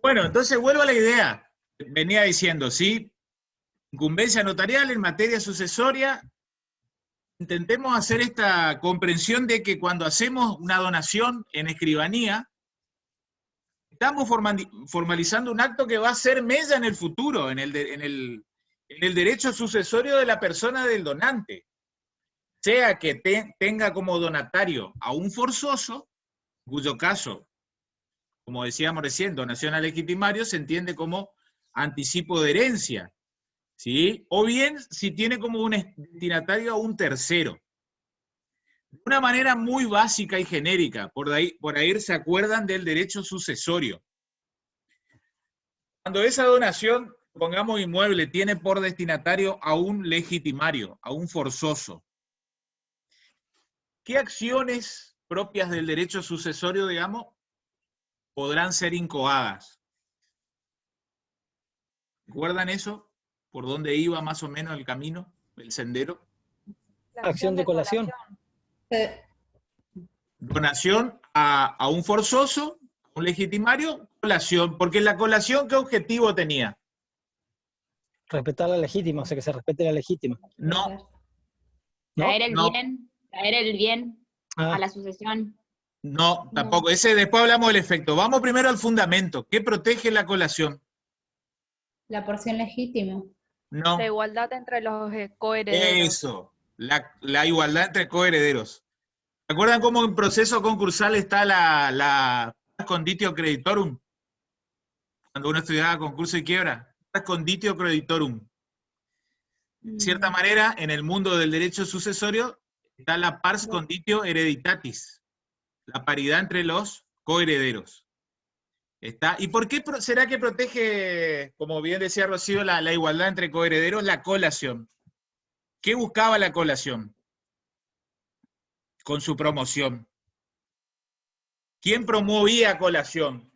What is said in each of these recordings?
Bueno, entonces vuelvo a la idea. Venía diciendo, ¿sí? Incumbencia notarial en materia sucesoria. Intentemos hacer esta comprensión de que cuando hacemos una donación en escribanía, estamos formalizando un acto que va a ser mella en el futuro, en el derecho sucesorio de la persona del donante. Sea que tenga como donatario a un forzoso, en cuyo caso, como decíamos recién, donación a legitimario se entiende como anticipo de herencia, ¿sí? O bien si tiene como un destinatario a un tercero. De una manera muy básica y genérica, por ahí se acuerdan del derecho sucesorio. Cuando esa donación, pongamos inmueble, tiene por destinatario a un legitimario, a un forzoso, ¿qué acciones propias del derecho sucesorio, digamos, podrán ser incoadas? ¿Recuerdan eso? ¿Por dónde iba más o menos el camino, el sendero? La Acción de colación. Donación a un forzoso, un legitimario, colación. Porque la colación, ¿qué objetivo tenía? Respetar la legítima, o sea, que se respete la legítima. No, Traer el no. bien Ah, a la sucesión. No, tampoco. Ese después hablamos del efecto. Vamos primero al fundamento. ¿Qué protege la colación? La porción legítima. No. La igualdad entre los coherederos. Eso. La igualdad entre coherederos. ¿Se acuerdan cómo en proceso concursal está la conditio creditorum? Cuando uno estudiaba concurso y quiebra. Conditio creditorum. De cierta manera, en el mundo del derecho sucesorio está la pars conditio hereditatis. La paridad entre los coherederos. ¿Está? ¿Y por qué será que protege, como bien decía Rocío, la igualdad entre coherederos? La colación. ¿Qué buscaba la colación con su promoción? ¿Quién promovía colación?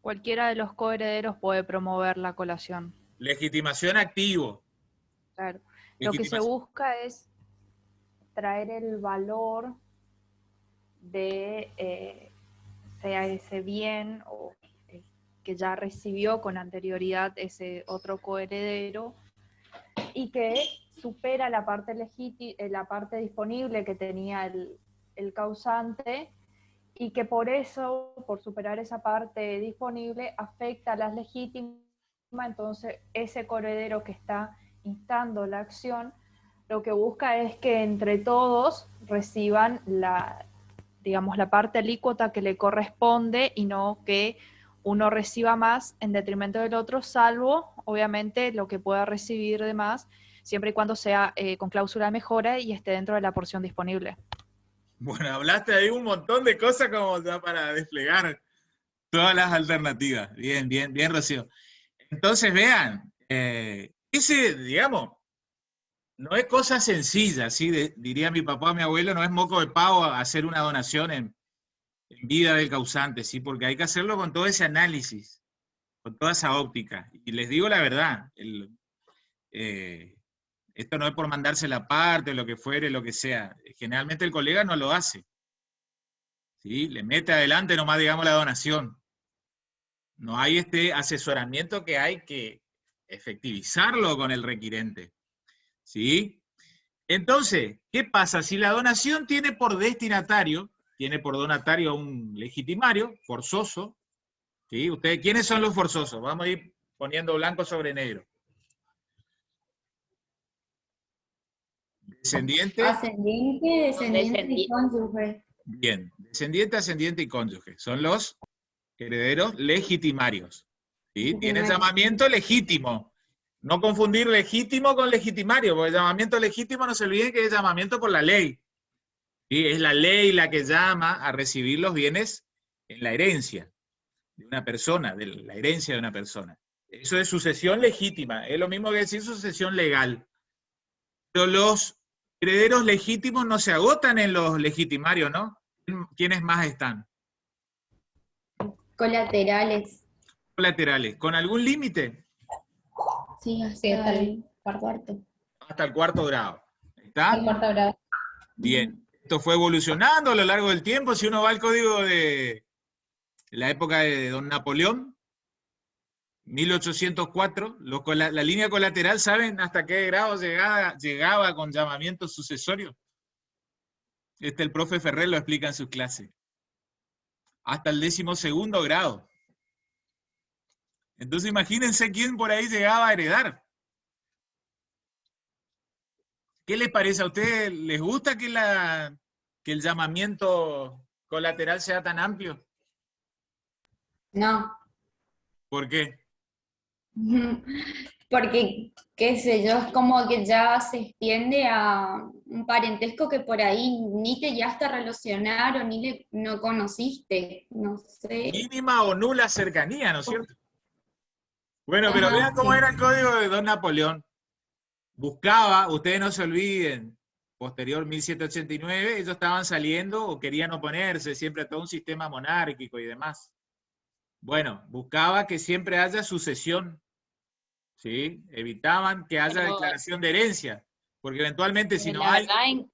Cualquiera de los coherederos puede promover la colación. Legitimación activo. Claro. Lo que se busca es traer el valor de sea ese bien o que ya recibió con anterioridad ese otro coheredero y que supera la parte disponible que tenía el causante y que por eso, por superar esa parte disponible, afecta a las legítimas. Entonces ese coheredero que está instando la acción lo que busca es que entre todos reciban digamos, la parte alícuota que le corresponde y no que uno reciba más en detrimento del otro, salvo, obviamente, lo que pueda recibir de más, siempre y cuando sea con cláusula de mejora y esté dentro de la porción disponible. Bueno, hablaste ahí un montón de cosas como ya para desplegar todas las alternativas. Bien, bien, bien, Rocío. Entonces, vean, digamos, no es cosa sencilla, ¿sí? Diría mi papá o mi abuelo, no es moco de pavo hacer una donación en vida del causante, ¿sí? Porque hay que hacerlo con todo ese análisis, con toda esa óptica. Y les digo la verdad, esto no es por mandarse la parte, lo que fuere, lo que sea. Generalmente el colega no lo hace. ¿Sí? Le mete adelante nomás, digamos, la donación. No hay este asesoramiento que hay que efectivizarlo con el requirente. ¿Sí? Entonces, ¿qué pasa? Si la donación tiene por destinatario, tiene por donatario a un legitimario, forzoso, ¿sí? Ustedes, ¿quiénes son los forzosos? Vamos a ir poniendo blanco sobre negro. Descendiente. Ascendiente, descendiente y cónyuge. Bien, descendiente, ascendiente y cónyuge. Son los herederos legitimarios. ¿Sí? Tiene llamamiento legítimo. No confundir legítimo con legitimario, porque el llamamiento legítimo no se olviden que es llamamiento por la ley. ¿Sí? Es la ley la que llama a recibir los bienes en la herencia de una persona, de la herencia de una persona. Eso es sucesión legítima, es lo mismo que decir sucesión legal. Pero los herederos legítimos no se agotan en los legitimarios, ¿no? ¿Quiénes más están? Colaterales. Colaterales. ¿Con algún límite? Sí, hasta el cuarto. Hasta el cuarto grado. ¿Está? El cuarto grado. Bien. Esto fue evolucionando a lo largo del tiempo. Si uno va al código de en la época de don Napoleón, 1804, la línea colateral, ¿saben hasta qué grado llegaba con llamamiento sucesorio? El profe Ferrer lo explica en sus clases. Hasta el 12º grado. Entonces imagínense quién por ahí llegaba a heredar. ¿Qué les parece a ustedes? ¿Les gusta que el llamamiento colateral sea tan amplio? No. ¿Por qué? Porque, qué sé yo, es como que ya se extiende a un parentesco que por ahí ni te llegaste a relacionar o no conociste, no sé. Mínima o nula cercanía, ¿no es cierto? Bueno, pero Ajá, vean cómo sí. era el código de don Napoleón. Buscaba, ustedes no se olviden, posterior 1789, ellos estaban saliendo o querían oponerse siempre a todo un sistema monárquico y demás. Bueno, buscaba que siempre haya sucesión, ¿sí? Evitaban que haya Pero- declaración de herencia, porque eventualmente si no La hay, verdad,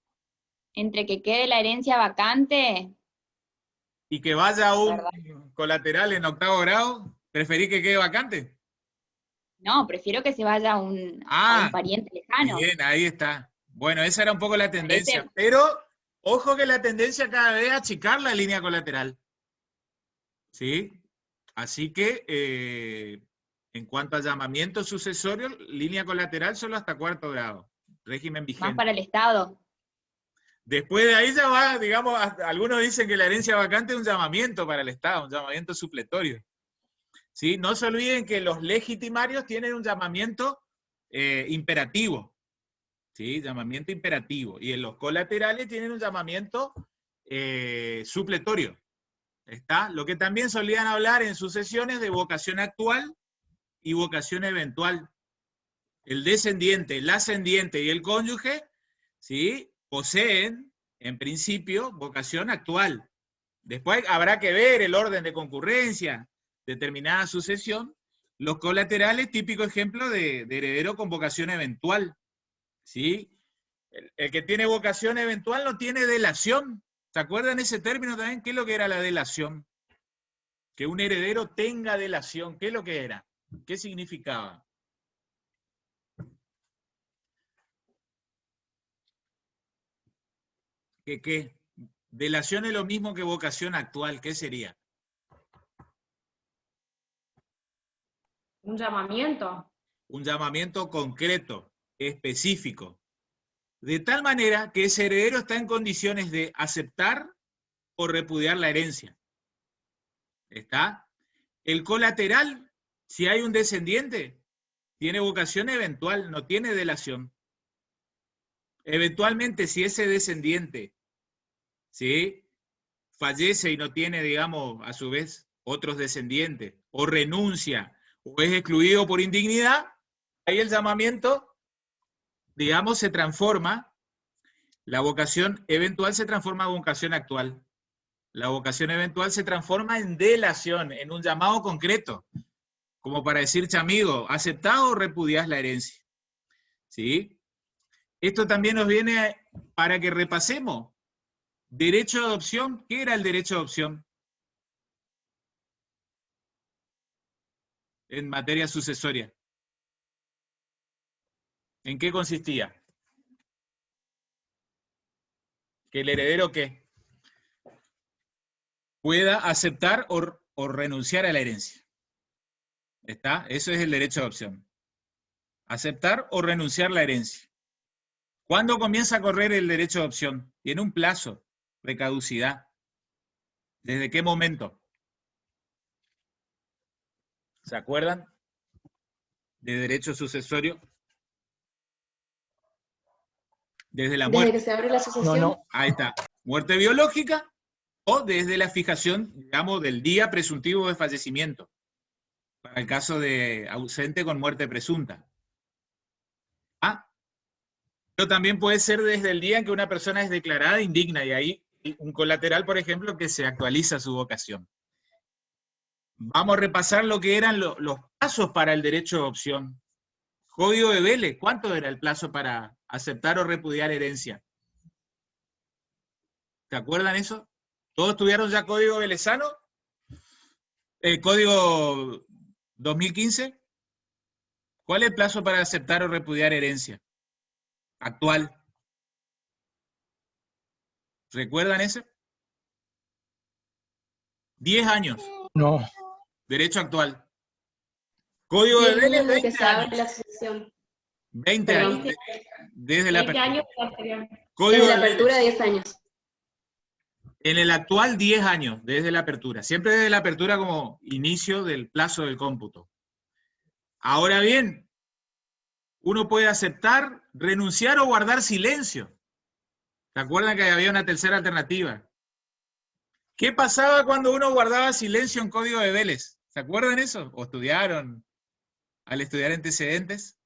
entre que quede la herencia vacante, y que vaya un ¿verdad? colateral en 8º grado, ¿preferí que quede vacante? No, prefiero que se vaya a un pariente lejano. Bien, ahí está. Bueno, esa era un poco la tendencia, Parece- pero ojo que la tendencia cada vez es achicar la línea colateral, ¿sí? Así que, en cuanto a llamamiento sucesorio, línea colateral solo hasta 4º grado, régimen Más vigente. para el Estado. Después de ahí ya va, digamos, algunos dicen que la herencia vacante es un llamamiento para el Estado, un llamamiento supletorio. ¿Sí? No se olviden que los legitimarios tienen un llamamiento imperativo, ¿sí? Llamamiento imperativo. Y en los colaterales tienen un llamamiento supletorio. ¿Está? Lo que también solían hablar en sucesiones de vocación actual y vocación eventual. El descendiente, el ascendiente y el cónyuge, ¿sí? Poseen, en principio, vocación actual. Después habrá que ver el orden de concurrencia, determinada sucesión. Los colaterales, típico ejemplo de heredero con vocación eventual, ¿sí? El que tiene vocación eventual no tiene delación. ¿Se acuerdan ese término también? ¿Qué es lo que era la delación? Que un heredero tenga delación. ¿Qué es lo que era? ¿Qué significaba? ¿Qué? Delación es lo mismo que vocación actual. ¿Qué sería? Un llamamiento. Un llamamiento concreto, específico. De tal manera que ese heredero está en condiciones de aceptar o repudiar la herencia. ¿Está? El colateral, si hay un descendiente, tiene vocación eventual, no tiene delación. Eventualmente, si ese descendiente, ¿sí?, fallece y no tiene, digamos, a su vez, otros descendientes, o renuncia, o es excluido por indignidad, ahí el llamamiento, digamos, se transforma, la vocación eventual se transforma en vocación actual. La vocación eventual se transforma en delación, en un llamado concreto, como para decir, amigo, ¿aceptás o repudiás la herencia? ¿Sí? Esto también nos viene para que repasemos. Derecho de adopción, ¿qué era el derecho de adopción? En materia sucesoria. ¿En qué consistía? Que el heredero, ¿qué? Pueda aceptar o renunciar a la herencia. ¿Está? Eso es el derecho de adopción. Aceptar o renunciar a la herencia. ¿Cuándo comienza a correr el derecho de adopción? Tiene un plazo de caducidad. ¿Desde qué momento? ¿Se acuerdan? De derecho sucesorio. Desde la muerte. Desde que se abre la asociación. No. Ahí está. Muerte biológica o desde la fijación, digamos, del día presuntivo de fallecimiento. Para el caso de ausente con muerte presunta. Pero también puede ser desde el día en que una persona es declarada indigna y ahí un colateral, por ejemplo, que se actualiza su vocación. Vamos a repasar lo que eran los plazos para el derecho de adopción. Código de Vélez, ¿cuánto era el plazo para aceptar o repudiar herencia? ¿Se acuerdan eso? ¿Todos tuvieron ya código velezano? Código 2015. ¿Cuál es el plazo para aceptar o repudiar herencia? Actual. ¿Recuerdan ese? 10 años. No. Derecho actual. Código de 10 Vélez, años de que 20 se abre años. la sucesión. 20 Perdón, años. Desde la 20 apertura. años de la anterior. Código Desde la de apertura, Vélez. 10 años. En el actual, 10 años, desde la apertura. Siempre desde la apertura como inicio del plazo del cómputo. Ahora bien, uno puede aceptar, renunciar o guardar silencio. ¿Se acuerdan que había una tercera alternativa? ¿Qué pasaba cuando uno guardaba silencio en Código de Vélez? ¿Se acuerdan eso? ¿O estudiaron al estudiar antecedentes?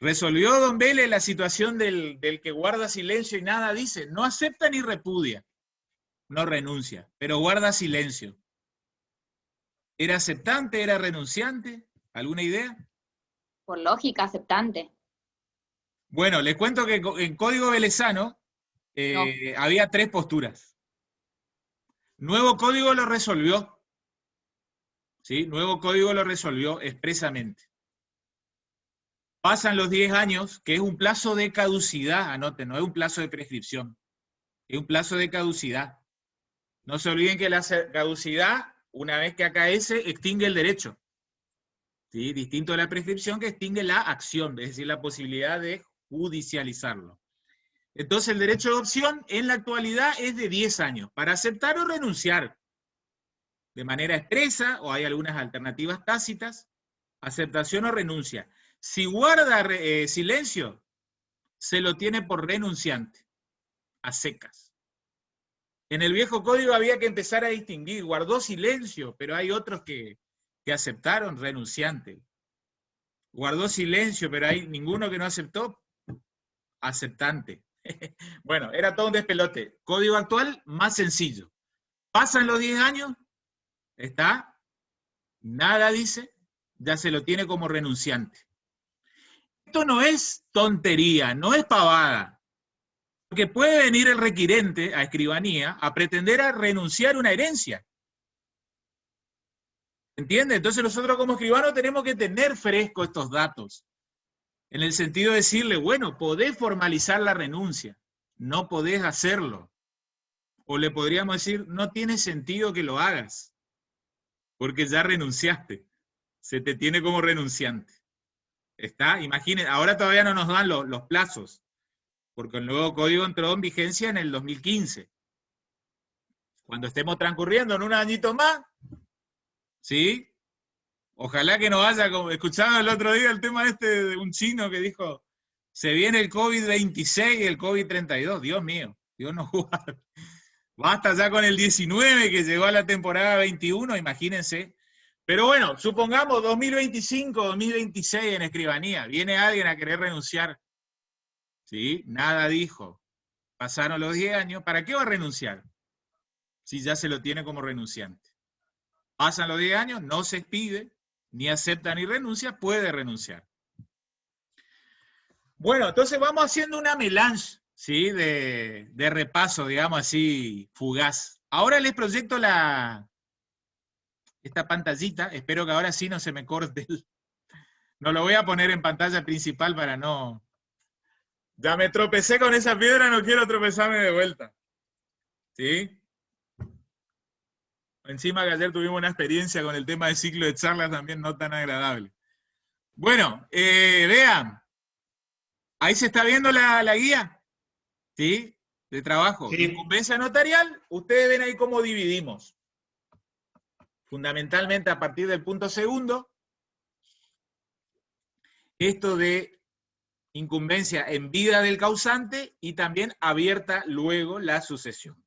Resolvió don Vélez la situación del que guarda silencio y nada dice. No acepta ni repudia. No renuncia, pero guarda silencio. ¿Era aceptante? ¿Era renunciante? ¿Alguna idea? Por lógica, aceptante. Bueno, les cuento que en Código Velezano había 3 posturas. Nuevo Código lo resolvió. ¿Sí? Nuevo Código lo resolvió expresamente. Pasan los 10 años, que es un plazo de caducidad, anoten, no es un plazo de prescripción, es un plazo de caducidad. No se olviden que la caducidad, una vez que acaece, extingue el derecho. ¿Sí? Distinto a la prescripción que extingue la acción, es decir, la posibilidad de judicializarlo. Entonces el derecho de opción en la actualidad es de 10 años, para aceptar o renunciar, de manera expresa, o hay algunas alternativas tácitas, aceptación o renuncia. Si guarda silencio, se lo tiene por renunciante, a secas. En el viejo código había que empezar a distinguir, guardó silencio, pero hay otros que aceptaron, renunciante. Guardó silencio, pero hay ninguno que no aceptó, aceptante. Bueno, era todo un despelote. Código actual, más sencillo. Pasan los 10 años, está, nada dice, ya se lo tiene como renunciante. Esto no es tontería, no es pavada. Porque puede venir el requirente a escribanía a pretender a renunciar a una herencia. ¿Entiende? Entonces nosotros como escribanos tenemos que tener fresco estos datos. En el sentido de decirle, bueno, podés formalizar la renuncia, no podés hacerlo. O le podríamos decir, no tiene sentido que lo hagas, porque ya renunciaste. Se te tiene como renunciante. ¿Está? Imaginen, ahora todavía no nos dan los plazos, porque el nuevo código entró en vigencia en el 2015. Cuando estemos transcurriendo en un añito más, ¿sí? Ojalá que no vaya, como escuchaba el otro día el tema este de un chino que dijo, se viene el COVID-26 y el COVID-32, Dios mío, Dios no guarde. Basta ya con el 19 que llegó a la temporada 21, imagínense. Pero bueno, supongamos 2025, 2026 en escribanía, viene alguien a querer renunciar. ¿Sí? Nada dijo. Pasaron los 10 años, ¿para qué va a renunciar? Si ya se lo tiene como renunciante. Pasan los 10 años, no se expide, ni acepta ni renuncia, puede renunciar. Bueno, entonces vamos haciendo una melange, ¿sí? de repaso, digamos así, fugaz. Ahora les proyecto esta pantallita, espero que ahora sí no se me corte. No lo voy a poner en pantalla principal para no... Ya me tropecé con esa piedra, no quiero tropezarme de vuelta. ¿Sí? Encima que ayer tuvimos una experiencia con el tema del ciclo de charlas también no tan agradable. Bueno, vean. Ahí se está viendo la guía, ¿sí? De trabajo. Sí. Incumbencia notarial, ustedes ven ahí cómo dividimos. Fundamentalmente a partir del punto segundo, esto de incumbencia en vida del causante y también abierta luego la sucesión.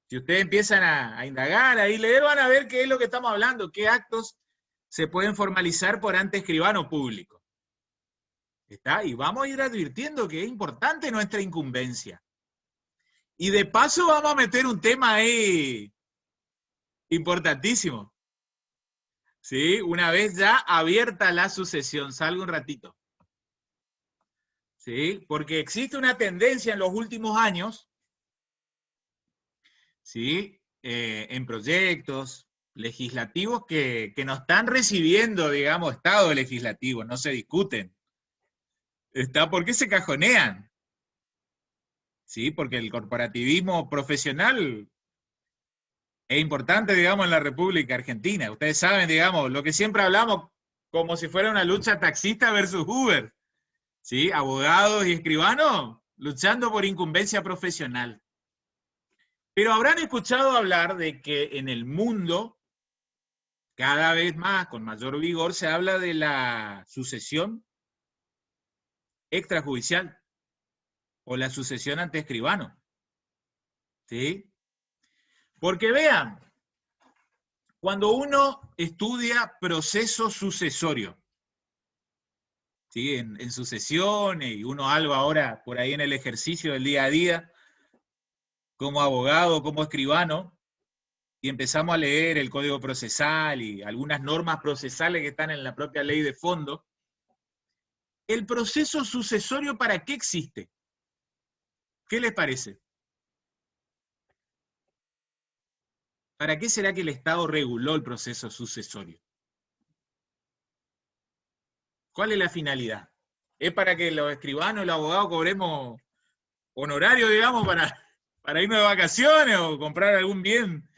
Si ustedes empiezan a indagar, ahí leer, van a ver qué es lo que estamos hablando, qué actos se pueden formalizar por ante escribano público. ¿Está? Y vamos a ir advirtiendo que es importante nuestra incumbencia. Y de paso vamos a meter un tema ahí importantísimo. ¿Sí? Una vez ya abierta la sucesión, salgo un ratito. ¿Sí? Porque existe una tendencia en los últimos años, ¿sí? en proyectos legislativos que no están recibiendo, digamos, estado legislativo, no se discuten. ¿Por qué se cajonean? ¿Sí? Porque el corporativismo profesional es importante, digamos, en la República Argentina. Ustedes saben, digamos, lo que siempre hablamos como si fuera una lucha taxista versus Uber. ¿Sí? Abogados y escribanos luchando por incumbencia profesional. Pero habrán escuchado hablar de que en el mundo, cada vez más, con mayor vigor, se habla de la sucesión extrajudicial o la sucesión ante escribano. ¿Sí? Porque vean, cuando uno estudia proceso sucesorio, ¿sí? En sucesiones, y uno algo ahora por ahí en el ejercicio del día a día, como abogado, como escribano, y empezamos a leer el Código Procesal y algunas normas procesales que están en la propia ley de fondo, ¿el proceso sucesorio para qué existe? ¿Qué les parece? ¿Para qué será que el Estado reguló el proceso sucesorio? ¿Cuál es la finalidad? ¿Es para que los escribanos y los abogados cobremos honorario, digamos, para irnos de vacaciones o comprar algún bien?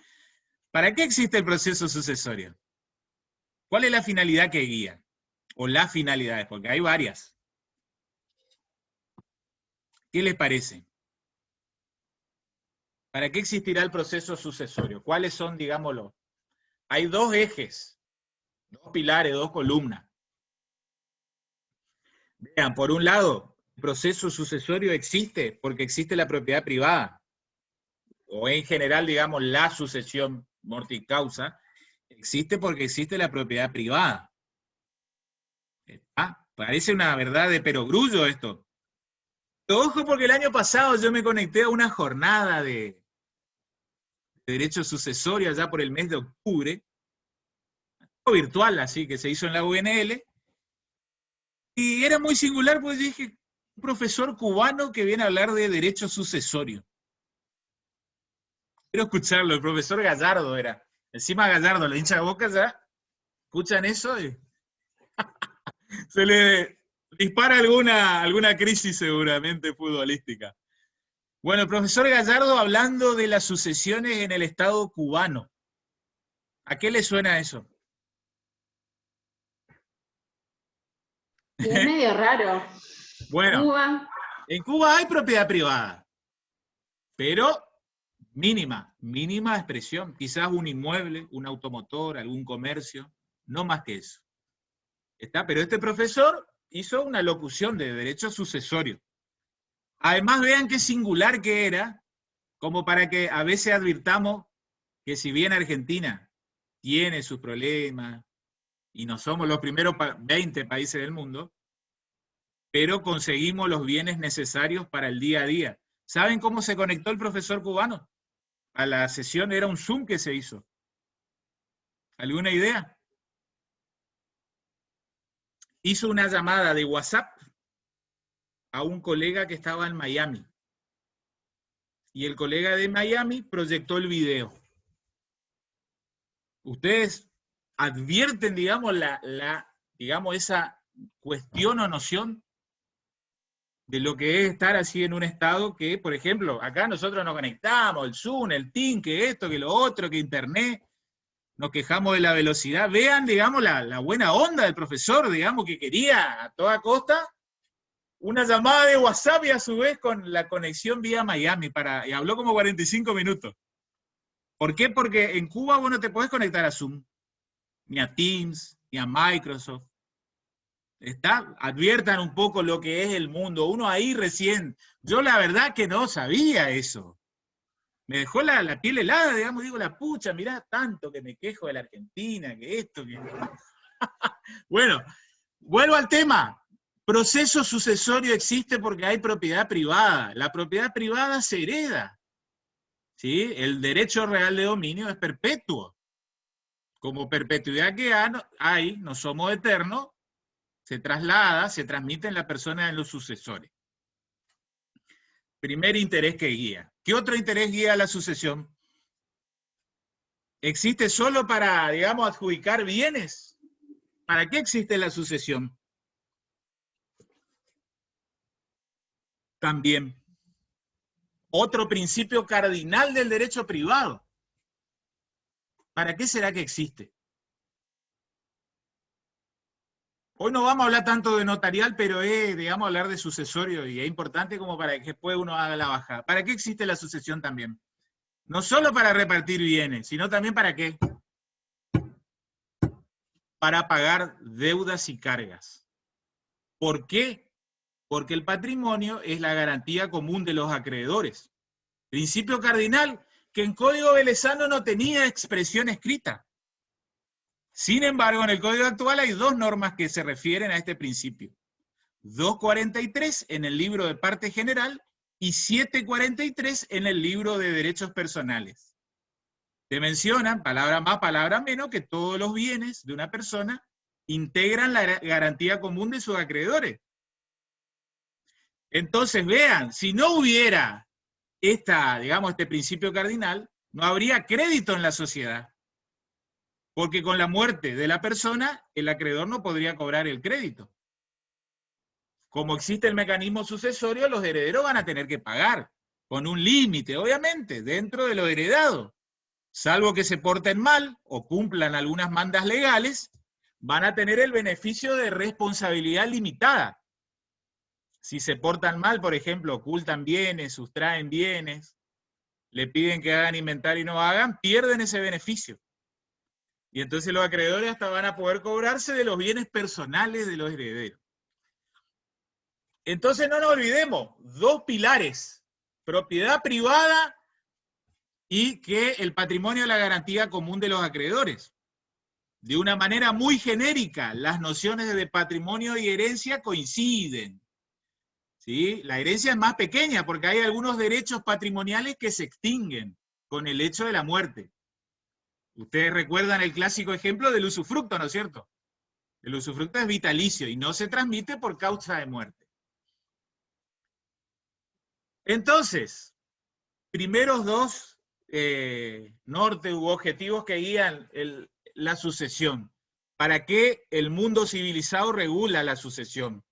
¿Para qué existe el proceso sucesorio? ¿Cuál es la finalidad que guía? O las finalidades, porque hay varias. ¿Qué les parece? ¿Para qué existirá el proceso sucesorio? ¿Cuáles son, digámoslo? Hay dos ejes, dos pilares, dos columnas. Vean, por un lado, el proceso sucesorio existe porque existe la propiedad privada, o en general, digamos, la sucesión mortis causa, existe porque existe la propiedad privada. Parece una verdad de perogrullo esto. Pero ojo, porque el año pasado yo me conecté a una jornada de derecho sucesorio allá por el mes de octubre, virtual, así que se hizo en la UNL, y era muy singular, pues dije, un profesor cubano que viene a hablar de derecho sucesorio. Quiero escucharlo, el profesor Gallardo era. Encima Gallardo, le hincha la boca ya, escuchan eso y se le dispara alguna crisis seguramente futbolística. Bueno, el profesor Gallardo hablando de las sucesiones en el Estado cubano. ¿A qué le suena eso? Y es medio raro. Bueno, Cuba. En Cuba hay propiedad privada, pero mínima expresión. Quizás un inmueble, un automotor, algún comercio, no más que eso. Pero este profesor hizo una locución de derecho sucesorio. Además, vean qué singular que era, como para que a veces advirtamos que si bien Argentina tiene sus problemas, y no somos los primeros 20 países del mundo, pero conseguimos los bienes necesarios para el día a día. ¿Saben cómo se conectó el profesor cubano? A la sesión era un Zoom que se hizo. ¿Alguna idea? Hizo una llamada de WhatsApp a un colega que estaba en Miami. Y el colega de Miami proyectó el video. Ustedes advierten, digamos, digamos, esa cuestión o noción de lo que es estar así en un estado que, por ejemplo, acá nosotros nos conectamos, el Zoom, el Team, que esto, que lo otro, que Internet, nos quejamos de la velocidad. Vean, digamos, la buena onda del profesor, digamos, que quería a toda costa una llamada de WhatsApp y a su vez con la conexión vía Miami, y habló como 45 minutos. ¿Por qué? Porque en Cuba vos no te podés conectar a Zoom, ni a Teams, ni a Microsoft. Adviertan un poco lo que es el mundo. Uno ahí recién, yo la verdad que no sabía eso. Me dejó la piel helada, digamos, digo, la pucha, mirá tanto que me quejo de la Argentina, que esto, que... Bueno, vuelvo al tema. Proceso sucesorio existe porque hay propiedad privada. La propiedad privada se hereda. ¿Sí? El derecho real de dominio es perpetuo. Como perpetuidad que hay, no somos eternos, se traslada, se transmite en la persona de los sucesores. Primer interés que guía. ¿Qué otro interés guía la sucesión? ¿Existe solo para, digamos, adjudicar bienes? ¿Para qué existe la sucesión? También. Otro principio cardinal del derecho privado. ¿Para qué será que existe? Hoy no vamos a hablar tanto de notarial, pero digamos, hablar de sucesorio, y es importante como para que después uno haga la bajada. ¿Para qué existe la sucesión también? No solo para repartir bienes, sino también para qué. Para pagar deudas y cargas. ¿Por qué? Porque el patrimonio es la garantía común de los acreedores. Principio cardinal que en Código Velezano no tenía expresión escrita. Sin embargo, en el Código actual hay dos normas que se refieren a este principio. 243 en el libro de parte general y 743 en el libro de derechos personales. Te mencionan, palabra más, palabra menos, que todos los bienes de una persona integran la garantía común de sus acreedores. Entonces, vean, si no hubiera este principio cardinal, no habría crédito en la sociedad. Porque con la muerte de la persona, el acreedor no podría cobrar el crédito. Como existe el mecanismo sucesorio, los herederos van a tener que pagar, con un límite, obviamente, dentro de lo heredado. Salvo que se porten mal o cumplan algunas mandas legales, van a tener el beneficio de responsabilidad limitada. Si se portan mal, por ejemplo, ocultan bienes, sustraen bienes, le piden que hagan inventario y no hagan, pierden ese beneficio. Y entonces los acreedores hasta van a poder cobrarse de los bienes personales de los herederos. Entonces no nos olvidemos, dos pilares, propiedad privada y que el patrimonio es la garantía común de los acreedores. De una manera muy genérica, las nociones de patrimonio y herencia coinciden. ¿Sí? La herencia es más pequeña porque hay algunos derechos patrimoniales que se extinguen con el hecho de la muerte. Ustedes recuerdan el clásico ejemplo del usufructo, ¿no es cierto? El usufructo es vitalicio y no se transmite por causa de muerte. Entonces, primeros dos norte u objetivos que guían la sucesión. ¿Para qué el mundo civilizado regula la sucesión?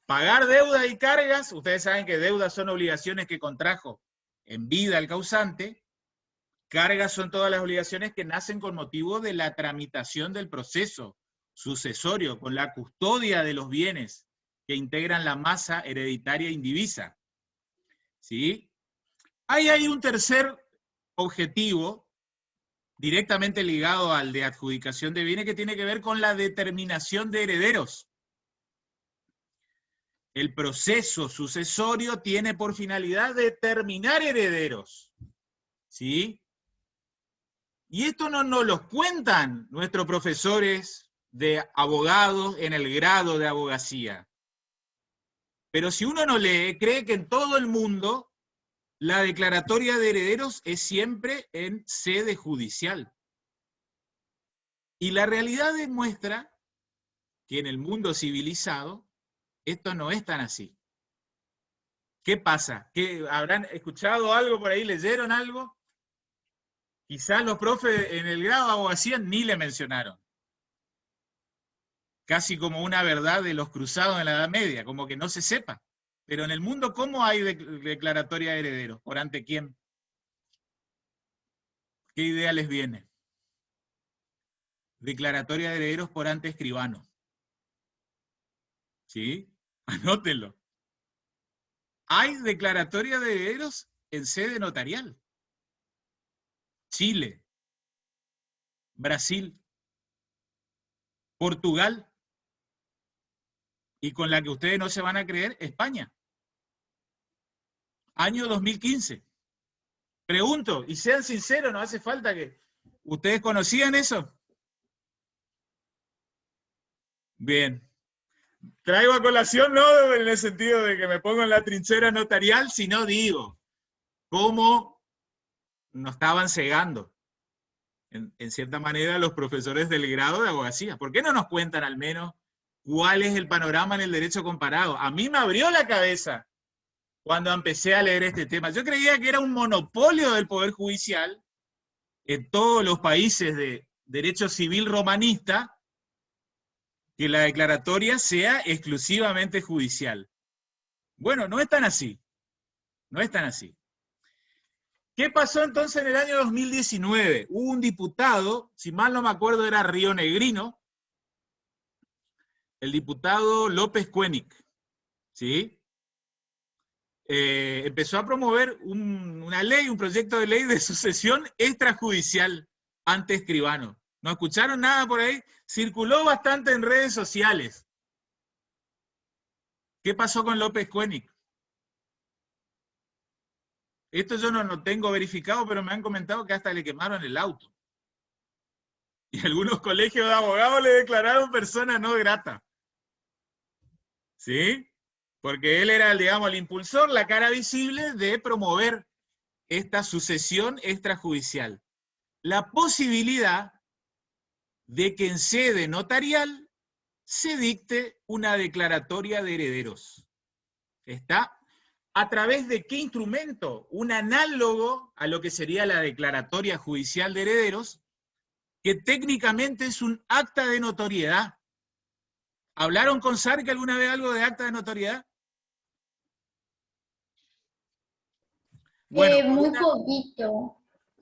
Pagar deudas y cargas. Ustedes saben que deudas son obligaciones que contrajo en vida el causante. Cargas son todas las obligaciones que nacen con motivo de la tramitación del proceso sucesorio, con la custodia de los bienes que integran la masa hereditaria indivisa. ¿Sí? Hay un tercer objetivo, directamente ligado al de adjudicación de bienes, que tiene que ver con la determinación de herederos. El proceso sucesorio tiene por finalidad determinar herederos. ¿Sí? Y esto no nos lo cuentan nuestros profesores de abogados en el grado de abogacía. Pero si uno no lee, cree que en todo el mundo la declaratoria de herederos es siempre en sede judicial. Y la realidad demuestra que en el mundo civilizado esto no es tan así. ¿Qué pasa? ¿Qué, habrán escuchado algo por ahí? ¿Leyeron algo? Quizás los profes en el grado de abogacía ni le mencionaron. Casi como una verdad de los cruzados en la Edad Media, como que no se sepa. Pero en el mundo, ¿cómo hay declaratoria de herederos? ¿Por ante quién? ¿Qué idea les viene? Declaratoria de herederos por ante escribano. ¿Sí? Anótenlo. Hay declaratoria de herederos en sede notarial. Chile, Brasil, Portugal, y con la que ustedes no se van a creer, España. Año 2015. Pregunto, y sean sinceros, no hace falta que... ¿Ustedes conocían eso? Bien. Traigo a colación, no en el sentido de que me pongo en la trinchera notarial, sino digo, cómo nos estaban cegando, en cierta manera, los profesores del grado de abogacía. ¿Por qué no nos cuentan al menos cuál es el panorama en el derecho comparado? A mí me abrió la cabeza cuando empecé a leer este tema. Yo creía que era un monopolio del Poder Judicial en todos los países de derecho civil romanista, que la declaratoria sea exclusivamente judicial. Bueno, no es tan así. No es tan así. ¿Qué pasó entonces en el año 2019? Hubo un diputado, si mal no me acuerdo era rionegrino, el diputado López Koenig, ¿sí? Empezó a promover una ley, un proyecto de ley de sucesión extrajudicial ante escribano. ¿No escucharon nada por ahí? Circuló bastante en redes sociales. ¿Qué pasó con López Koenig? Esto yo no tengo verificado, pero me han comentado que hasta le quemaron el auto. Y algunos colegios de abogados le declararon persona no grata. ¿Sí? Porque él era, digamos, el impulsor, la cara visible de promover esta sucesión extrajudicial. La posibilidad de que en sede notarial se dicte una declaratoria de herederos. ¿Está? ¿A través de qué instrumento? Un análogo a lo que sería la declaratoria judicial de herederos, que técnicamente es un acta de notoriedad. ¿Hablaron con Sark alguna vez algo de acta de notoriedad? Bueno, muy poquito.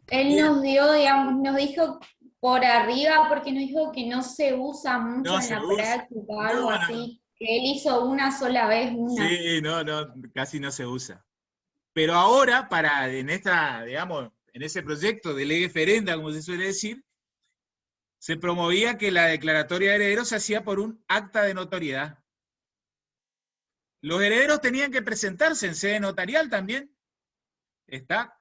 Él nos dio, digamos, nos dijo por arriba, porque nos dijo que no se usa mucho en la práctica, algo así. Que él hizo una sola vez una. Sí, casi no se usa. Pero ahora, en esta, digamos, en ese proyecto de ley referenda, como se suele decir, se promovía que la declaratoria de herederos se hacía por un acta de notoriedad. Los herederos tenían que presentarse en sede notarial también. ¿Está?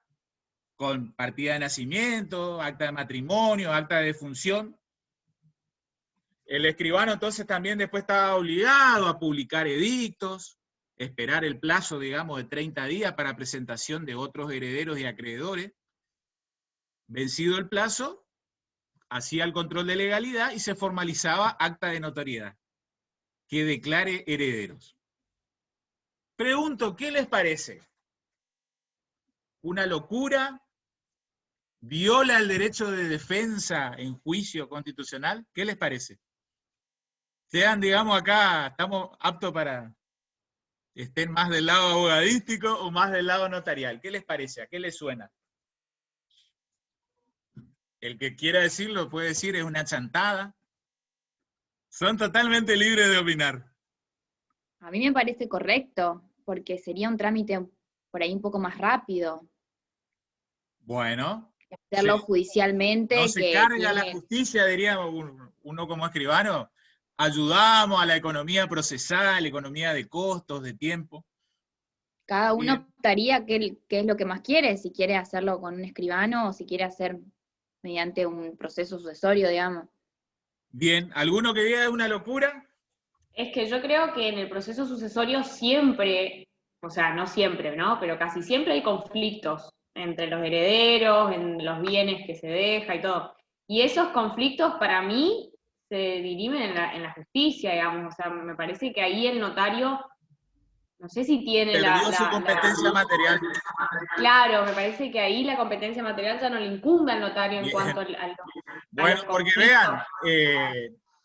Con partida de nacimiento, acta de matrimonio, acta de defunción. El escribano entonces también después estaba obligado a publicar edictos, esperar el plazo, digamos, de 30 días para presentación de otros herederos y acreedores. Vencido el plazo, hacía el control de legalidad y se formalizaba acta de notoriedad, que declare herederos. Pregunto, ¿qué les parece? ¿Una locura? ¿Viola el derecho de defensa en juicio constitucional? ¿Qué les parece? Sean, digamos, acá, estamos aptos para estén más del lado abogadístico o más del lado notarial. ¿Qué les parece? ¿A qué les suena? El que quiera decirlo puede decir, es una chantada. Son totalmente libres de opinar. A mí me parece correcto, porque sería un trámite por ahí un poco más rápido. Bueno. Hacerlo judicialmente. No se carga la justicia, diríamos uno como escribano. Ayudamos a la economía procesal, economía de costos, de tiempo. Cada uno optaría qué es lo que más quiere, si quiere hacerlo con un escribano o si quiere hacer mediante un proceso sucesorio, digamos. Bien, ¿alguno que diga es una locura? Es que yo creo que en el proceso sucesorio siempre, o sea, no siempre, ¿no? Pero casi siempre hay conflictos entre los herederos, en los bienes que se deja y todo. Y esos conflictos para mí se dirimen en la justicia, digamos. O sea, me parece que ahí el notario, no sé si tiene su competencia material. Claro, me parece que ahí la competencia material ya no le incumbe al notario en cuanto Bueno, porque vean,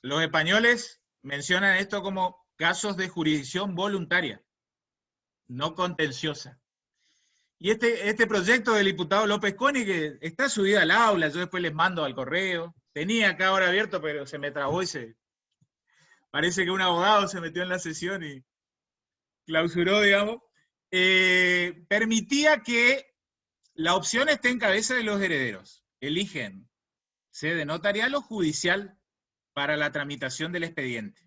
los españoles mencionan esto como casos de jurisdicción voluntaria, no contenciosa. Y este proyecto del diputado López Koenig que está subido al aula, yo después les mando al correo. Tenía acá ahora abierto, pero se me trabó y parece que un abogado se metió en la sesión y clausuró, digamos. Permitía que la opción esté en cabeza de los herederos. Eligen sede notarial o judicial para la tramitación del expediente.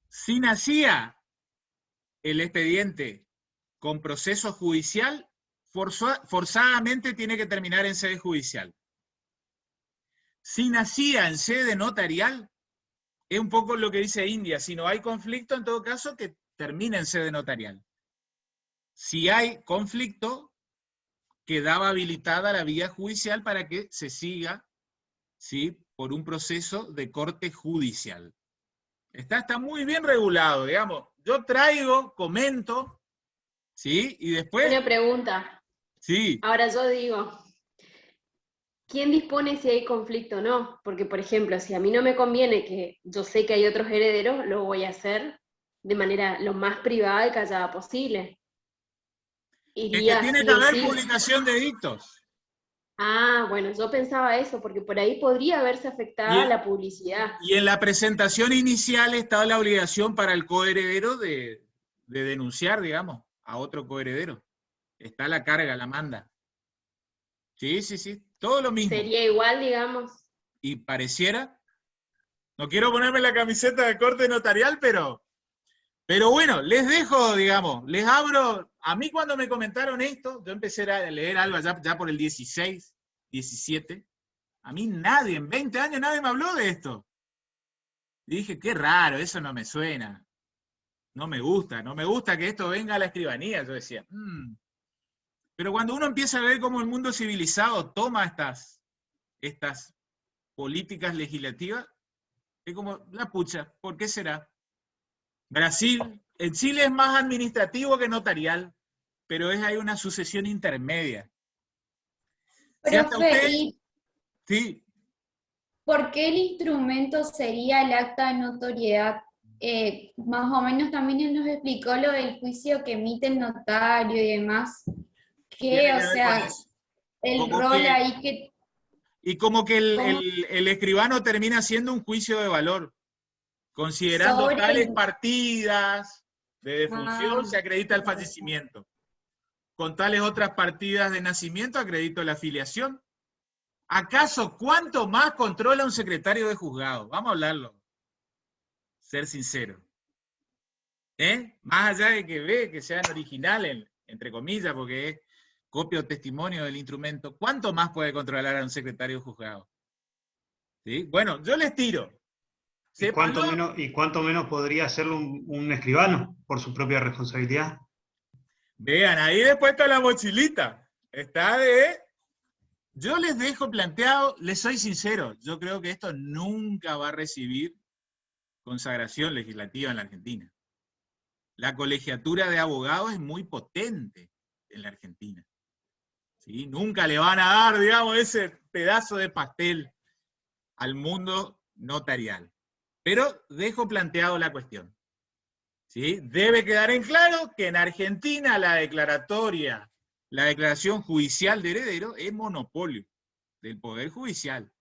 Si nacía el expediente con proceso judicial, forzadamente tiene que terminar en sede judicial. Si nacía en sede notarial, es un poco lo que dice India, si no hay conflicto, en todo caso, que termine en sede notarial. Si hay conflicto, quedaba habilitada la vía judicial para que se siga, ¿sí?, por un proceso de corte judicial. Está muy bien regulado, digamos. Yo traigo, comento, ¿sí? Y después... Una pregunta. Sí. Ahora yo digo, ¿quién dispone si hay conflicto o no? Porque, por ejemplo, si a mí no me conviene, que yo sé que hay otros herederos, lo voy a hacer de manera lo más privada y callada posible. Es que Iría tiene sí que o haber sí. publicación de edictos. Ah, bueno, yo pensaba eso, porque por ahí podría verse afectada la publicidad. Y en la presentación inicial está la obligación para el coheredero de denunciar, digamos, a otro coheredero. Está la carga, la manda. Sí, sí, sí, todo lo mismo. Sería igual, digamos. Y pareciera, no quiero ponerme la camiseta de corte notarial, pero bueno, les dejo, digamos, les abro. A mí cuando me comentaron esto, yo empecé a leer algo ya por el 16, 17. A mí nadie, en 20 años nadie me habló de esto. Y dije, qué raro, eso no me suena. No me gusta que esto venga a la escribanía. Yo decía, Pero cuando uno empieza a ver cómo el mundo civilizado toma estas políticas legislativas, es como, la pucha, ¿por qué será? Brasil, en Chile es más administrativo que notarial, pero hay una sucesión intermedia. Si hasta usted, sí. ¿Por qué el instrumento sería el acta de notoriedad? Más o menos también él nos explicó lo del juicio que emite el notario y demás. Que, o sea, el como rol ahí que... Y como que el escribano termina siendo un juicio de valor. Considerando tales partidas de defunción, se acredita el fallecimiento. Con tales otras partidas de nacimiento, acredito la afiliación. ¿Acaso cuánto más controla un secretario de juzgado? Vamos a hablarlo. Ser sincero. Más allá de que sean originales, entre comillas, porque es copia o testimonio del instrumento, ¿cuánto más puede controlar a un secretario de juzgado? ¿Sí? Bueno, yo les tiro. ¿Y cuánto menos podría hacerlo un escribano por su propia responsabilidad? Vean, ahí después está la mochilita. Está de... Yo les dejo planteado, les soy sincero, yo creo que esto nunca va a recibir consagración legislativa en la Argentina. La colegiatura de abogados es muy potente en la Argentina. ¿Sí? Nunca le van a dar, digamos, ese pedazo de pastel al mundo notarial. Pero dejo planteado la cuestión. ¿Sí? Debe quedar en claro que en Argentina la declaración judicial de heredero es monopolio del Poder Judicial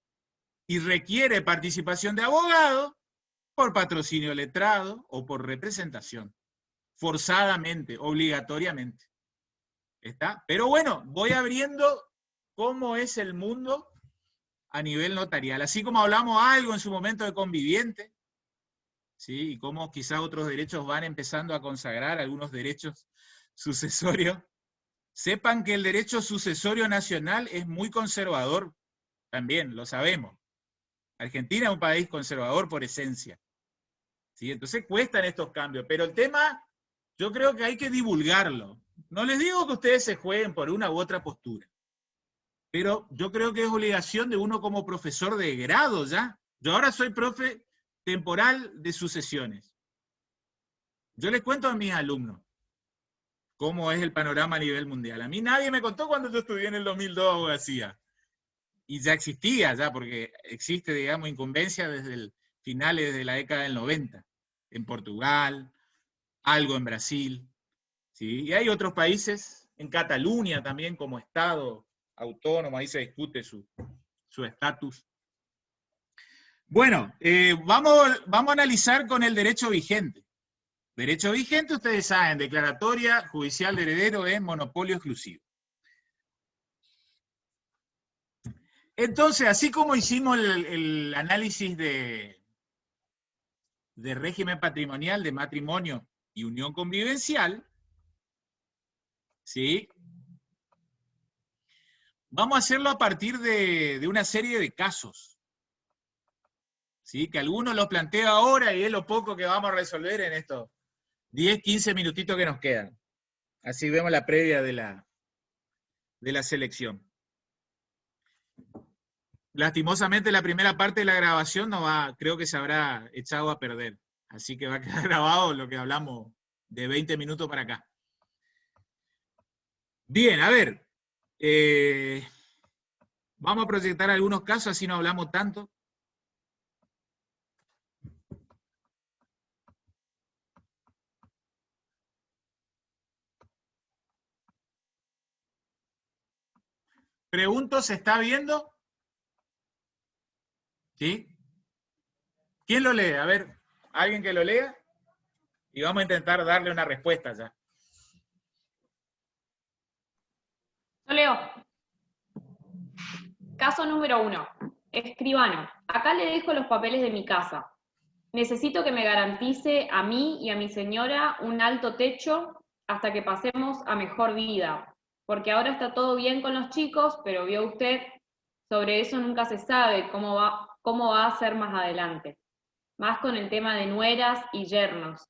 y requiere participación de abogados por patrocinio letrado o por representación, forzadamente, obligatoriamente. ¿Está? Pero bueno, voy abriendo cómo es el mundo a nivel notarial. Así como hablamos algo en su momento de conviviente, ¿sí? Y cómo quizás otros derechos van empezando a consagrar algunos derechos sucesorios. Sepan que el derecho sucesorio nacional es muy conservador, también, lo sabemos. Argentina es un país conservador por esencia. ¿Sí? Entonces cuestan estos cambios, pero el tema, yo creo que hay que divulgarlo. No les digo que ustedes se jueguen por una u otra postura, pero yo creo que es obligación de uno como profesor de grado ya. Yo ahora soy profe temporal de sucesiones. Yo les cuento a mis alumnos cómo es el panorama a nivel mundial. A mí nadie me contó cuando yo estudié en el 2002 abogacía. Y ya existía, porque existe, digamos, incumbencia desde finales de la década del 90. En Portugal, algo en Brasil. ¿Sí? Y hay otros países, en Cataluña también como estado autónomo, ahí se discute su estatus. Bueno, vamos a analizar con el derecho vigente. Derecho vigente, ustedes saben, declaratoria judicial de heredero es monopolio exclusivo. Entonces, así como hicimos el análisis de régimen patrimonial, de matrimonio y unión convivencial, ¿sí? Vamos a hacerlo a partir de una serie de casos. ¿Sí? Que algunos los planteo ahora y es lo poco que vamos a resolver en estos 10, 15 minutitos que nos quedan. Así vemos la previa de la selección. Lastimosamente la primera parte de la grabación creo que se habrá echado a perder. Así que va a quedar grabado lo que hablamos de 20 minutos para acá. Bien, a ver. Vamos a proyectar algunos casos, así no hablamos tanto. Pregunto, ¿se está viendo? ¿Sí? ¿Quién lo lee? A ver, ¿alguien que lo lea? Y vamos a intentar darle una respuesta ya. Yo leo. Caso número 1. Escribano. Acá le dejo los papeles de mi casa. Necesito que me garantice a mí y a mi señora un alto techo hasta que pasemos a mejor vida. Porque ahora está todo bien con los chicos, pero vio usted, sobre eso nunca se sabe cómo va a ser más adelante. Más con el tema de nueras y yernos.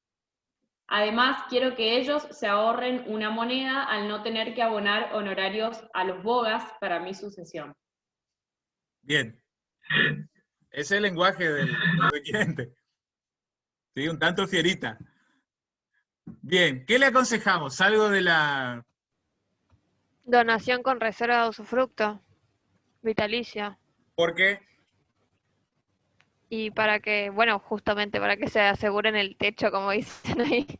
Además, quiero que ellos se ahorren una moneda al no tener que abonar honorarios a los bogas para mi sucesión. Bien. Ese es el lenguaje del requirente. Sí, un tanto fierita. Bien, ¿qué le aconsejamos? Algo de la... Donación con reserva de usufructo, vitalicia. ¿Por qué? Y para que, bueno, justamente para que se aseguren el techo, como dicen ahí.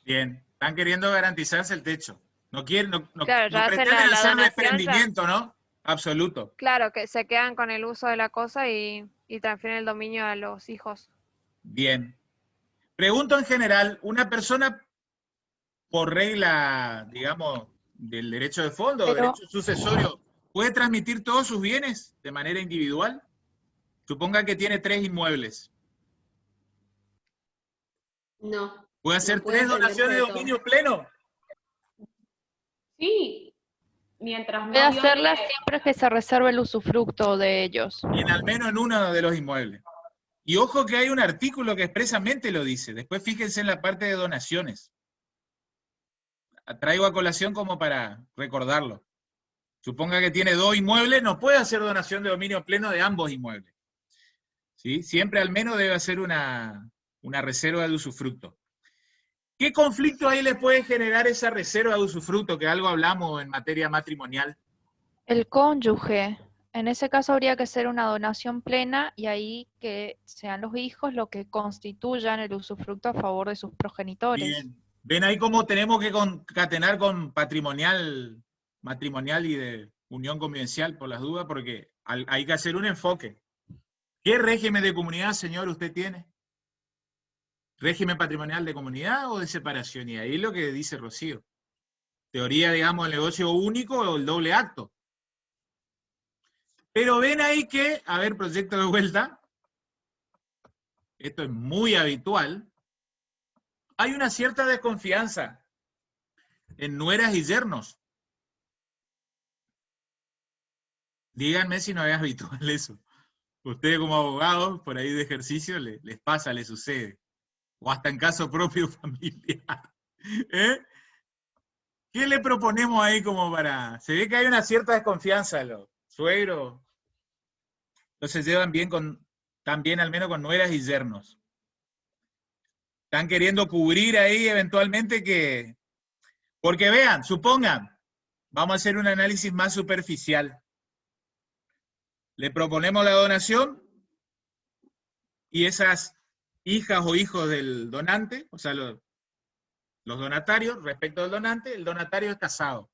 Bien, están queriendo garantizarse el techo. No quieren, Claro, ya hacen pretenden la hacer donación, desprendimiento, ¿no? Absoluto. Claro, que se quedan con el uso de la cosa y transfieren el dominio a los hijos. Bien. Pregunto en general, ¿una persona por regla, digamos, del derecho de fondo o derecho sucesorio, puede transmitir todos sus bienes de manera individual? Suponga que tiene 3 inmuebles. No. ¿Puede hacer No puede 3 donaciones de dominio pleno? Sí, mientras no Puede viole- hacerlas siempre que se reserve el usufructo de ellos. Y al menos en uno de los inmuebles. Y ojo que hay un artículo que expresamente lo dice. Después fíjense en la parte de donaciones. Traigo a colación como para recordarlo. Suponga que tiene 2 inmuebles, no puede hacer donación de dominio pleno de ambos inmuebles. ¿Sí? Siempre al menos debe hacer una reserva de usufructo. ¿Qué conflicto ahí le puede generar esa reserva de usufructo, que algo hablamos en materia matrimonial? El cónyuge. En ese caso habría que ser una donación plena y ahí que sean los hijos los que constituyan el usufructo a favor de sus progenitores. Bien. ¿Ven ahí cómo tenemos que concatenar con patrimonial, matrimonial y de unión convivencial, por las dudas? Porque hay que hacer un enfoque. ¿Qué régimen de comunidad, señor, usted tiene? ¿Régimen patrimonial de comunidad o de separación? Y ahí es lo que dice Rocío. Teoría, digamos, el negocio único o el doble acto. Pero ven ahí que, a ver, proyecto de vuelta, esto es muy habitual, hay una cierta desconfianza en nueras y yernos. Díganme si no es habitual eso. Ustedes como abogados, por ahí de ejercicio, les pasa, les sucede. O hasta en caso propio familiar. ¿Eh? ¿Qué le proponemos ahí como para...? Se ve que hay una cierta desconfianza, los suegros no se llevan bien también al menos con nueras y yernos. Están queriendo cubrir ahí eventualmente que... Porque vean, supongan, vamos a hacer un análisis más superficial. Le proponemos la donación y esas hijas o hijos del donante, o sea, los donatarios, respecto del donante, el donatario es casado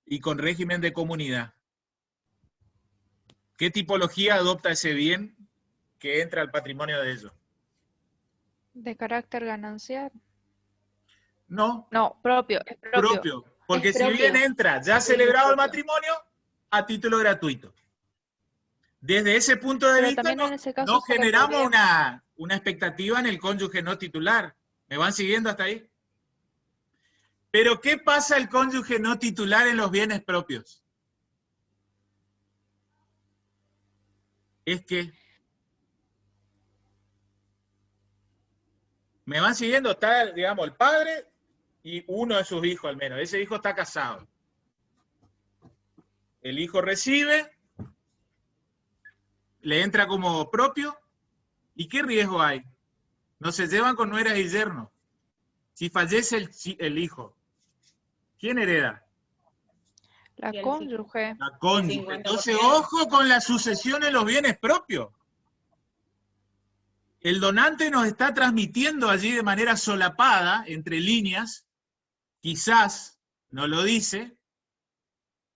y con régimen de comunidad. ¿Qué tipología adopta ese bien que entra al patrimonio de ellos? ¿De carácter ganancial? No. No, propio. Es Propio. Porque Es si propio. bien entra ya celebrado el matrimonio, a título gratuito. Desde ese punto de Pero vista también no, en ese caso no se le generamos podría- una expectativa en el cónyuge no titular. ¿Me van siguiendo hasta ahí? Pero ¿qué pasa el cónyuge no titular en los bienes propios? Es que... ¿Me van siguiendo? Está, digamos, el padre y uno de sus hijos al menos. Ese hijo está casado. El hijo recibe, le entra como propio. ¿Y qué riesgo hay? No se llevan con nueras y yernos. Si fallece el hijo, ¿quién hereda? La Y el cónyuge. La cónyuge. 50%. Entonces, ojo con la sucesión en los bienes propios. El donante nos está transmitiendo allí de manera solapada, entre líneas, quizás no lo dice,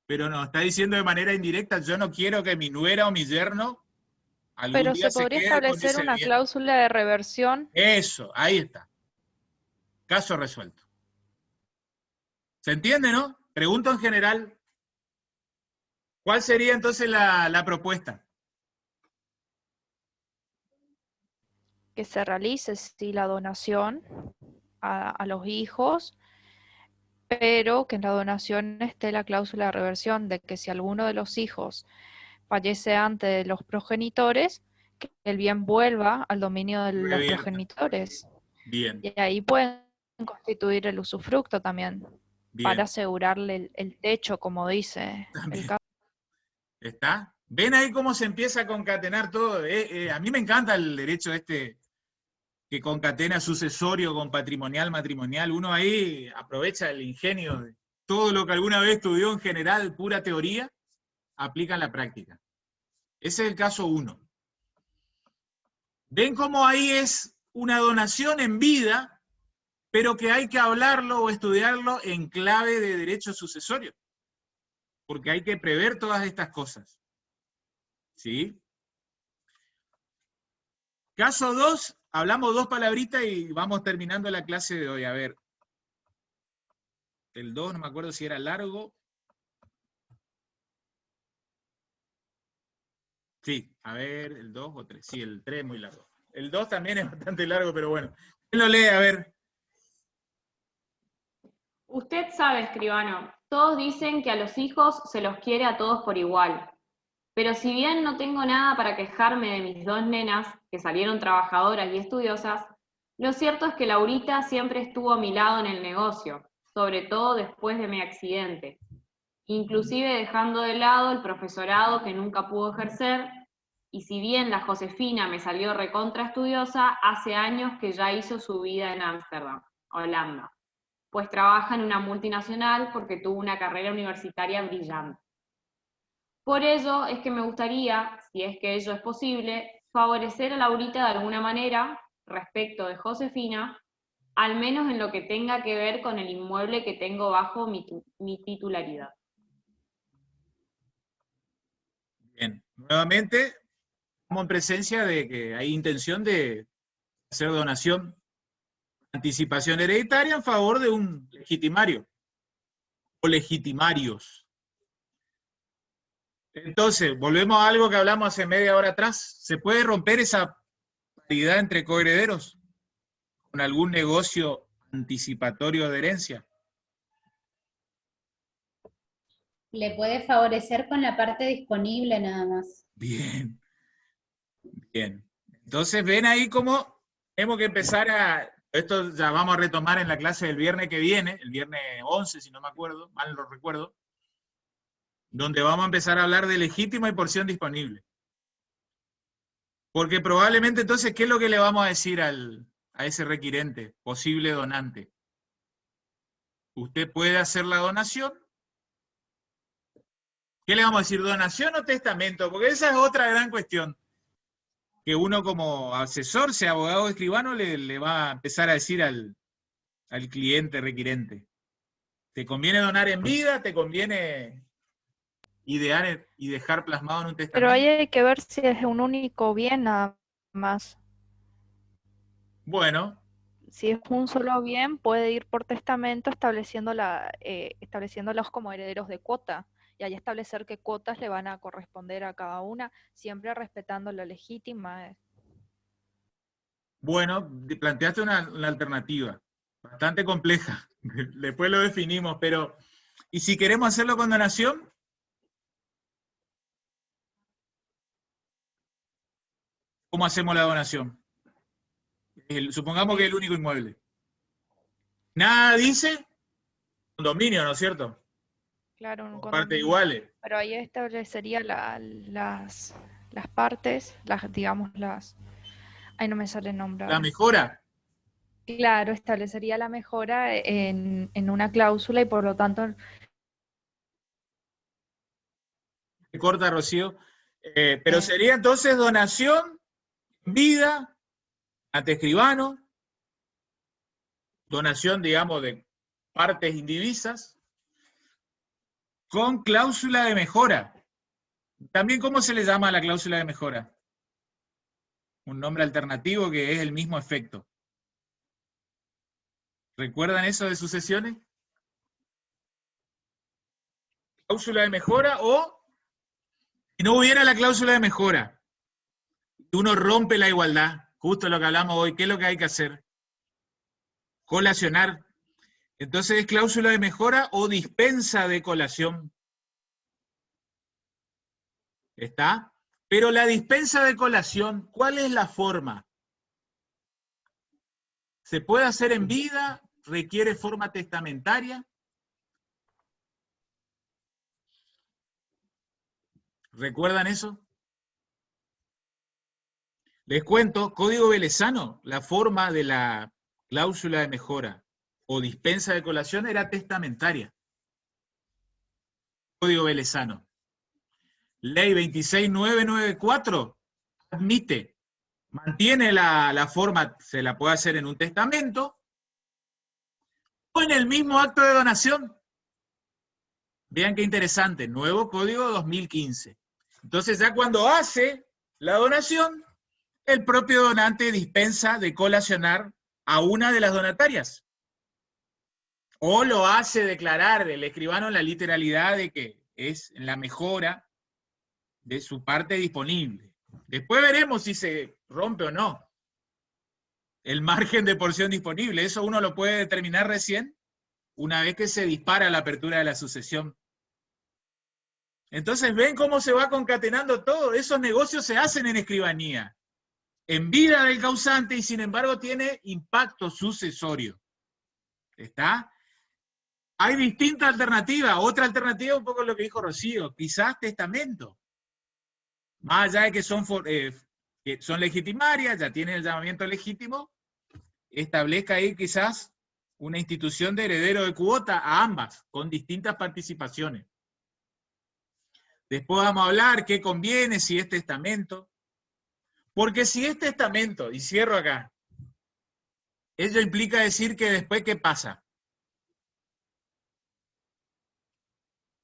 pero nos está diciendo de manera indirecta, yo no quiero que mi nuera o mi yerno algún Pero día se podría quede con establecer ese una bien. cláusula de reversión. Eso, ahí está. Caso resuelto. ¿Se entiende, no? Pregunto en general, ¿cuál sería entonces la propuesta? Que se realice sí, la donación a los hijos, pero que en la donación esté la cláusula de reversión de que si alguno de los hijos fallece antes de los progenitores, que el bien vuelva al dominio de los Revierta. progenitores. Bien, Y ahí pueden constituir el usufructo también, bien. para asegurarle el techo, como dice También. el caso. ¿Está? ¿Ven ahí cómo se empieza a concatenar todo? A mí me encanta el derecho este que concatena sucesorio con patrimonial, matrimonial. Uno ahí aprovecha el ingenio de todo lo que alguna vez estudió en general, pura teoría, aplica en la práctica. Ese es el caso 1. ¿Ven cómo ahí es una donación en vida, pero que hay que hablarlo o estudiarlo en clave de derecho sucesorio? Porque hay que prever todas estas cosas. ¿Sí? Caso 2, hablamos 2 palabritas y vamos terminando la clase de hoy. A ver. El 2, no me acuerdo si era largo. Sí, a ver, el 2 o 3. Sí, el 3 es muy largo. El 2 también es bastante largo, pero bueno. ¿Quién lo lee? A ver. Usted sabe, escribano, todos dicen que a los hijos se los quiere a todos por igual. Pero si bien no tengo nada para quejarme de mis 2 nenas, que salieron trabajadoras y estudiosas, lo cierto es que Laurita siempre estuvo a mi lado en el negocio, sobre todo después de mi accidente, inclusive dejando de lado el profesorado que nunca pudo ejercer, y si bien la Josefina me salió recontra estudiosa, hace años que ya hizo su vida en Ámsterdam, Holanda, pues trabaja en una multinacional porque tuvo una carrera universitaria brillante. Por ello es que me gustaría, si es que ello es posible, favorecer a Laurita de alguna manera respecto de Josefina, al menos en lo que tenga que ver con el inmueble que tengo bajo mi titularidad. Bien, nuevamente estamos en presencia de que hay intención de hacer donación, anticipación hereditaria en favor de un legitimario o legitimarios. Entonces, volvemos a algo que hablamos hace media hora atrás. ¿Se puede romper esa paridad entre coherederos con algún negocio anticipatorio de herencia? Le puede favorecer con la parte disponible nada más. Bien, bien. Entonces, ven ahí cómo tenemos que empezar a... Esto ya vamos a retomar en la clase del viernes que viene, el viernes 11, si no me acuerdo, mal lo recuerdo, donde vamos a empezar a hablar de legítima y porción disponible. Porque probablemente entonces, ¿qué es lo que le vamos a decir a ese requirente, posible donante? Usted puede hacer la donación. ¿Qué le vamos a decir? ¿Donación o testamento? Porque esa es otra gran cuestión. Que uno como asesor, sea abogado o escribano, le va a empezar a decir al cliente requirente. ¿Te conviene donar en vida? ¿Te conviene idear y dejar plasmado en un testamento? Pero ahí hay que ver si es un único bien nada más. Bueno. Si es un solo bien, puede ir por testamento estableciéndolos como herederos de cuota. Y ahí establecer qué cuotas le van a corresponder a cada una, siempre respetando la legítima. Bueno, planteaste una alternativa bastante compleja. Después lo definimos, pero ¿y si queremos hacerlo con donación? ¿Cómo hacemos la donación? Supongamos que es el único inmueble. Nada dice condominio, ¿no es cierto? Claro, un partes iguales. Pero ahí establecería las partes, digamos las... Ahí no me sale el nombre. ¿La mejora? Claro, establecería la mejora en una cláusula y por lo tanto corta, Rocío. Pero sería entonces donación, vida, ante escribano, donación, digamos, de partes indivisas, con cláusula de mejora. También, ¿cómo se le llama a la cláusula de mejora? Un nombre alternativo que es el mismo efecto. ¿Recuerdan eso de sucesiones? Cláusula de mejora, o si no hubiera la cláusula de mejora, uno rompe la igualdad, justo lo que hablamos hoy. ¿Qué es lo que hay que hacer? Colacionar. Entonces es cláusula de mejora o dispensa de colación. ¿Está? Pero la dispensa de colación, ¿cuál es la forma? ¿Se puede hacer en vida? ¿Requiere forma testamentaria? ¿Recuerdan eso? Les cuento, Código Velezano, la forma de la cláusula de mejora o dispensa de colación era testamentaria. Código Velezano. Ley 26994 admite, mantiene la forma, se la puede hacer en un testamento o en el mismo acto de donación. Vean qué interesante, nuevo Código 2015. Entonces ya cuando hace la donación, el propio donante dispensa de colacionar a una de las donatarias. O lo hace declarar el escribano en la literalidad de que es en la mejora de su parte disponible. Después veremos si se rompe o no el margen de porción disponible. Eso uno lo puede determinar recién una vez que se dispara la apertura de la sucesión. Entonces, ¿ven cómo se va concatenando todo? Esos negocios se hacen en escribanía, en vida del causante, y sin embargo tiene impacto sucesorio. ¿Está? Hay distintas alternativas. Otra alternativa, un poco lo que dijo Rocío, quizás testamento. Más allá de que son legitimarias, ya tienen el llamamiento legítimo, establezca ahí quizás una institución de heredero de cuota a ambas, con distintas participaciones. Después vamos a hablar qué conviene, si es testamento. Porque si es testamento, y cierro acá, ello implica decir que después, ¿qué pasa?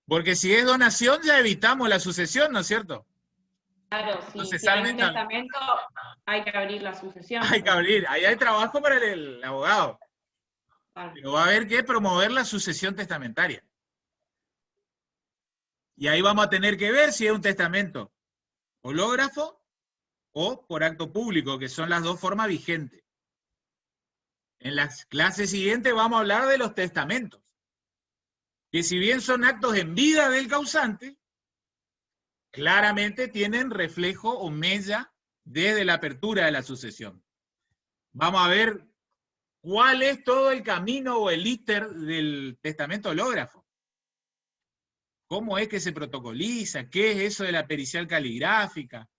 Porque si es donación, ya evitamos la sucesión, ¿no es cierto? Claro, si hay un testamento, hay que abrir la sucesión. Hay que abrir, ahí hay trabajo para el abogado. Pero va a haber que promover la sucesión testamentaria. Y ahí vamos a tener que ver si es un testamento hológrafo o por acto público, que son las dos formas vigentes. En las clases siguientes vamos a hablar de los testamentos, que si bien son actos en vida del causante, claramente tienen reflejo o mella desde la apertura de la sucesión. Vamos a ver cuál es todo el camino o el íter del testamento hológrafo. ¿Cómo es que se protocoliza? ¿Qué es eso de la pericial caligráfica?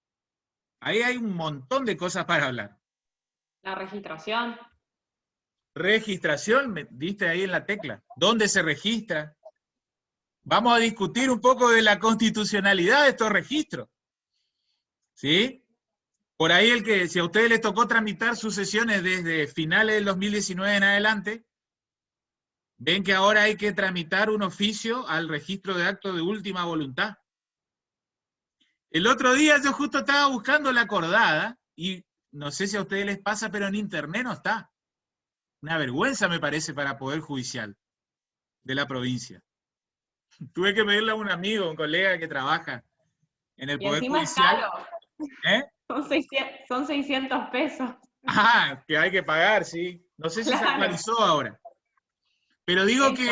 Ahí hay un montón de cosas para hablar. La registración. Registración, me diste ahí en la tecla. ¿Dónde se registra? Vamos a discutir un poco de la constitucionalidad de estos registros. ¿Sí? Por ahí si a ustedes les tocó tramitar sucesiones desde finales del 2019 en adelante, ven que ahora hay que tramitar un oficio al registro de actos de última voluntad. El otro día yo justo estaba buscando la acordada, y no sé si a ustedes les pasa, pero en internet no está. Una vergüenza me parece para Poder Judicial de la provincia. Tuve que pedirle a un amigo, un colega que trabaja en el Poder Judicial. Es caro. ¿Eh? Son 600 pesos. Ah, que hay que pagar, sí. No sé si se actualizó ahora. Pero digo que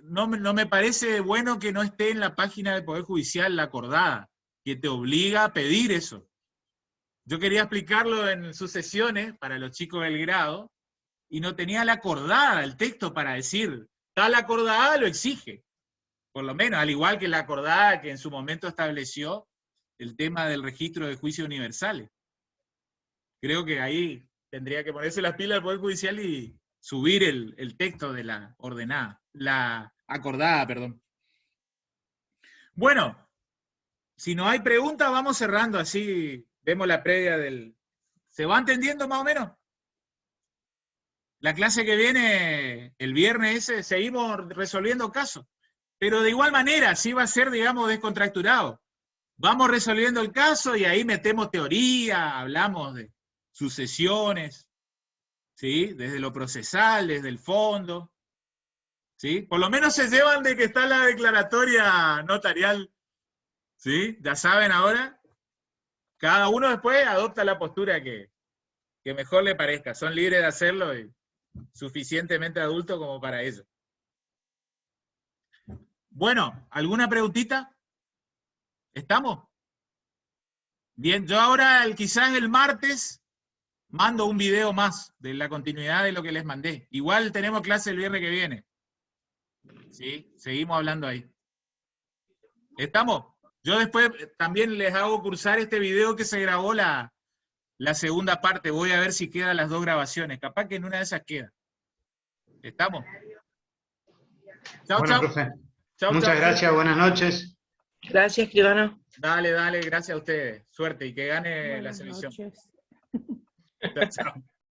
no me parece bueno que no esté en la página del Poder Judicial la acordada, que te obliga a pedir eso. Yo quería explicarlo en sucesiones para los chicos del grado, y no tenía la acordada, el texto para decir, tal acordada lo exige. Por lo menos, al igual que la acordada que en su momento estableció el tema del registro de juicios universales. Creo que ahí tendría que ponerse las pilas del Poder Judicial y subir el texto de la ordenada, la acordada, perdón. Bueno, Si no hay preguntas, vamos cerrando, así vemos la previa del... ¿Se va entendiendo más o menos? La clase que viene, el viernes ese, seguimos resolviendo casos. Pero de igual manera, sí va a ser, digamos, descontracturado. Vamos resolviendo el caso y ahí metemos teoría, hablamos de sucesiones, ¿sí? Desde lo procesal, desde el fondo, ¿sí? Por lo menos se llevan de que está la declaratoria notarial, ¿sí? Ya saben ahora. Cada uno después adopta la postura que mejor le parezca. Son libres de hacerlo y suficientemente adultos como para ello. Bueno, ¿alguna preguntita? ¿Estamos? Bien, yo ahora quizás el martes mando un video más de la continuidad de lo que les mandé. Igual tenemos clase el viernes que viene. ¿Sí? Seguimos hablando ahí. ¿Estamos? Yo después también les hago cursar este video que se grabó la segunda parte. Voy a ver si quedan las dos grabaciones. Capaz que en una de esas queda. ¿Estamos? Chao, Bueno, chao. profe. Chao, Muchas chao. gracias, buenas noches. Gracias, escribano. Dale, dale, gracias a ustedes. Suerte y que gane la Buenas selección. noches. Chao, chao.